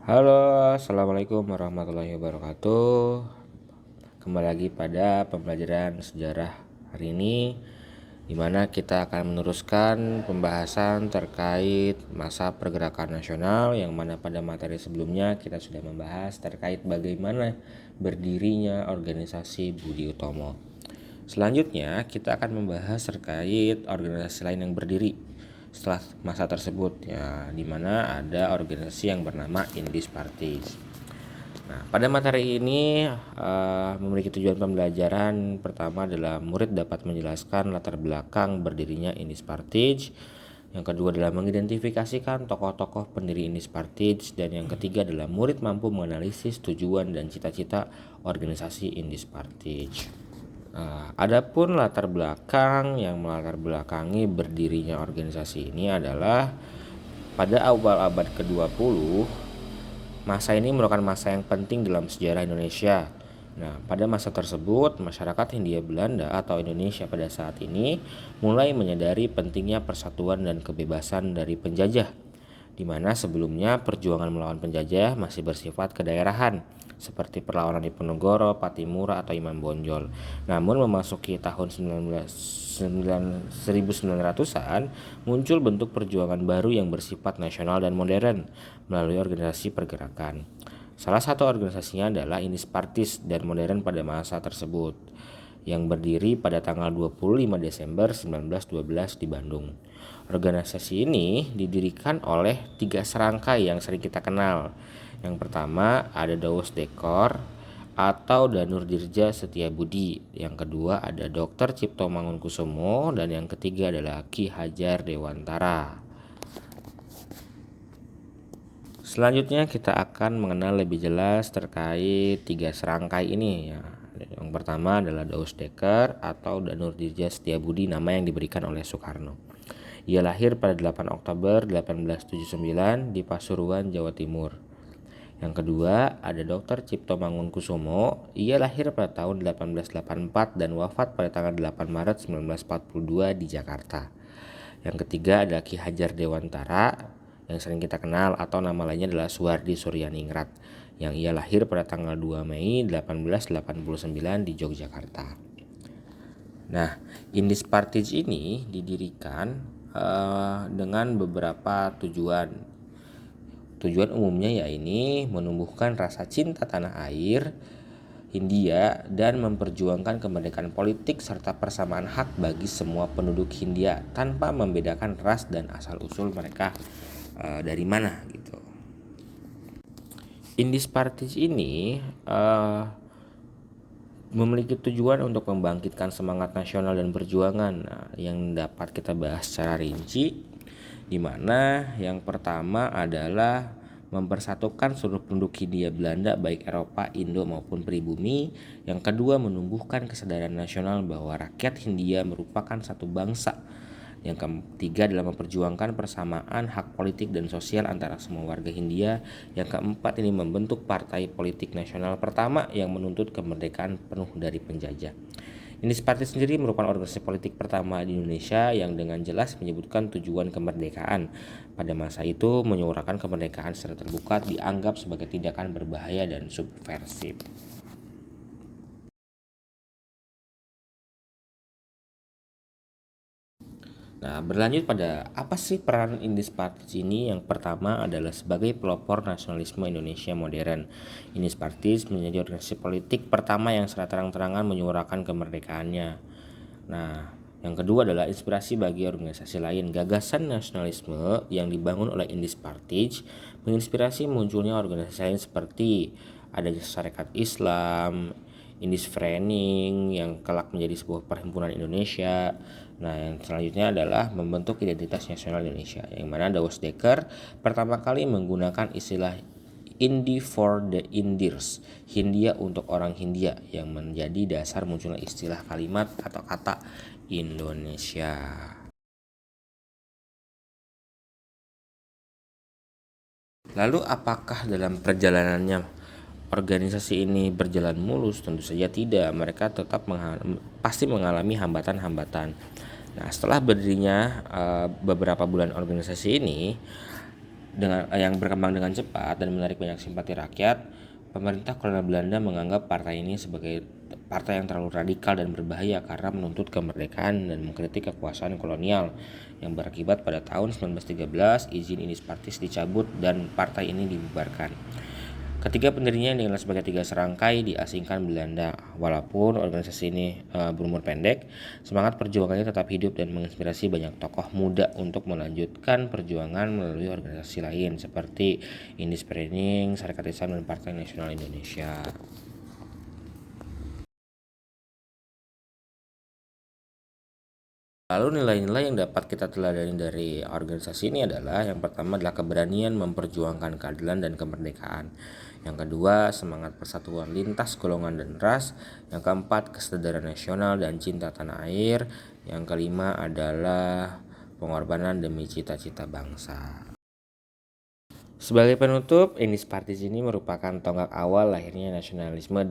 Halo, assalamualaikum warahmatullahi wabarakatuh. Kembali lagi pada pembelajaran sejarah hari ini, di mana kita akan meneruskan pembahasan terkait masa pergerakan nasional, yang mana pada materi sebelumnya kita sudah membahas terkait bagaimana berdirinya organisasi Budi Utomo. Selanjutnya kita akan membahas terkait organisasi lain yang berdiri setelah masa tersebut, ya, di mana ada organisasi yang bernama Indis Partis. Nah, pada materi ini memiliki tujuan pembelajaran. Pertama adalah murid dapat menjelaskan latar belakang berdirinya Indis Partis. Yang kedua adalah mengidentifikasikan tokoh-tokoh pendiri Indis Partis. Dan yang ketiga adalah murid mampu menganalisis tujuan dan cita-cita organisasi Indis Partis. Adapun latar belakang yang melatar belakangi berdirinya organisasi ini adalah pada awal abad ke-20. Masa ini merupakan masa yang penting dalam sejarah Indonesia. Nah, pada masa tersebut, masyarakat Hindia Belanda atau Indonesia pada saat ini mulai menyadari pentingnya persatuan dan kebebasan dari penjajah, di mana sebelumnya perjuangan melawan penjajah masih bersifat kedaerahan, seperti perlawanan Diponegoro, Patimura, atau Imam Bonjol. Namun memasuki tahun 1900-an muncul bentuk perjuangan baru yang bersifat nasional dan modern melalui organisasi pergerakan. Salah satu organisasinya adalah Indis Partis dan modern pada masa tersebut, yang berdiri pada tanggal 25 Desember 1912 di Bandung. Organisasi ini didirikan oleh 3 serangkai yang sering kita kenal. Yang pertama ada Daus Dekor atau Danur Dirja Setiabudi. Yang kedua ada Dr. Cipto Mangunkusumo, dan yang ketiga adalah Ki Hajar Dewantara. Selanjutnya kita akan mengenal lebih jelas terkait 3 serangkai ini, ya. Yang pertama adalah Daus Dekar atau Danur Dirja Setiabudi, nama yang diberikan oleh Soekarno. Ia lahir pada 8 Oktober 1879 di Pasuruan, Jawa Timur. Yang kedua ada Dr. Cipto Mangunkusumo. Ia lahir pada tahun 1884 dan wafat pada tanggal 8 Maret 1942 di Jakarta. Yang ketiga ada Ki Hajar Dewantara, yang sering kita kenal atau nama lainnya adalah Suwardi Suryaningrat, yang ia lahir pada tanggal 2 Mei 1889 di Yogyakarta. Nah, Indis Partis ini didirikan dengan beberapa tujuan. Tujuan umumnya yaitu menumbuhkan rasa cinta tanah air Hindia dan memperjuangkan kemerdekaan politik serta persamaan hak bagi semua penduduk Hindia tanpa membedakan ras dan asal usul mereka dari mana gitu. Indis Partis ini memiliki tujuan untuk membangkitkan semangat nasional dan perjuangan, yang dapat kita bahas secara rinci, di mana yang pertama adalah mempersatukan seluruh penduduk Hindia Belanda baik Eropa, Indo maupun pribumi. Yang kedua menumbuhkan kesadaran nasional bahwa rakyat Hindia merupakan satu bangsa. Yang ketiga adalah memperjuangkan persamaan hak politik dan sosial antara semua warga Hindia. Yang keempat ini membentuk partai politik nasional pertama yang menuntut kemerdekaan penuh dari penjajah. Indis Partis sendiri merupakan organisasi politik pertama di Indonesia yang dengan jelas menyebutkan tujuan kemerdekaan. Pada masa itu, menyuarakan kemerdekaan secara terbuka dianggap sebagai tindakan berbahaya dan subversif. Nah, berlanjut pada apa sih peran Indis Partis ini? Yang pertama adalah sebagai pelopor nasionalisme Indonesia modern. Indis Partis menjadi organisasi politik pertama yang secara terang-terangan menyuarakan kemerdekaannya. Nah, yang kedua adalah inspirasi bagi organisasi lain. Gagasan nasionalisme yang dibangun oleh Indis Partis menginspirasi munculnya organisasi lain seperti adanya Sarekat Islam, Indis Freining yang kelak menjadi sebuah perhimpunan Indonesia. Nah, yang selanjutnya adalah membentuk identitas nasional Indonesia, yang mana Daus Dekar pertama kali menggunakan istilah Indi for the Indirs, Hindia untuk orang Hindia, yang menjadi dasar munculnya istilah kalimat atau kata Indonesia. Lalu apakah dalam perjalanannya organisasi ini berjalan mulus? Tentu saja tidak. Mereka tetap pasti mengalami hambatan-hambatan. Nah, setelah berdirinya beberapa bulan organisasi ini, yang berkembang dengan cepat dan menarik banyak simpati rakyat, pemerintah kolonial Belanda menganggap partai ini sebagai partai yang terlalu radikal dan berbahaya karena menuntut kemerdekaan dan mengkritik kekuasaan kolonial, yang berakibat pada tahun 1913 izin Indis Partis dicabut dan partai ini dibubarkan. Ketiga pendirinya yang dikenal sebagai Tiga Serangkai diasingkan Belanda. Walaupun organisasi ini berumur pendek, semangat perjuangannya tetap hidup dan menginspirasi banyak tokoh muda untuk melanjutkan perjuangan melalui organisasi lain seperti Indis Perenning, Sarekat Islam, dan Partai Nasional Indonesia. Lalu nilai-nilai yang dapat kita teladani dari organisasi ini adalah yang pertama adalah keberanian memperjuangkan keadilan dan kemerdekaan. Yang kedua, semangat persatuan lintas golongan dan ras. Yang keempat, kesadaran nasional dan cinta tanah air. Yang kelima adalah pengorbanan demi cita-cita bangsa. Sebagai penutup, Indis Partis ini merupakan tonggak awal lahirnya nasionalisme di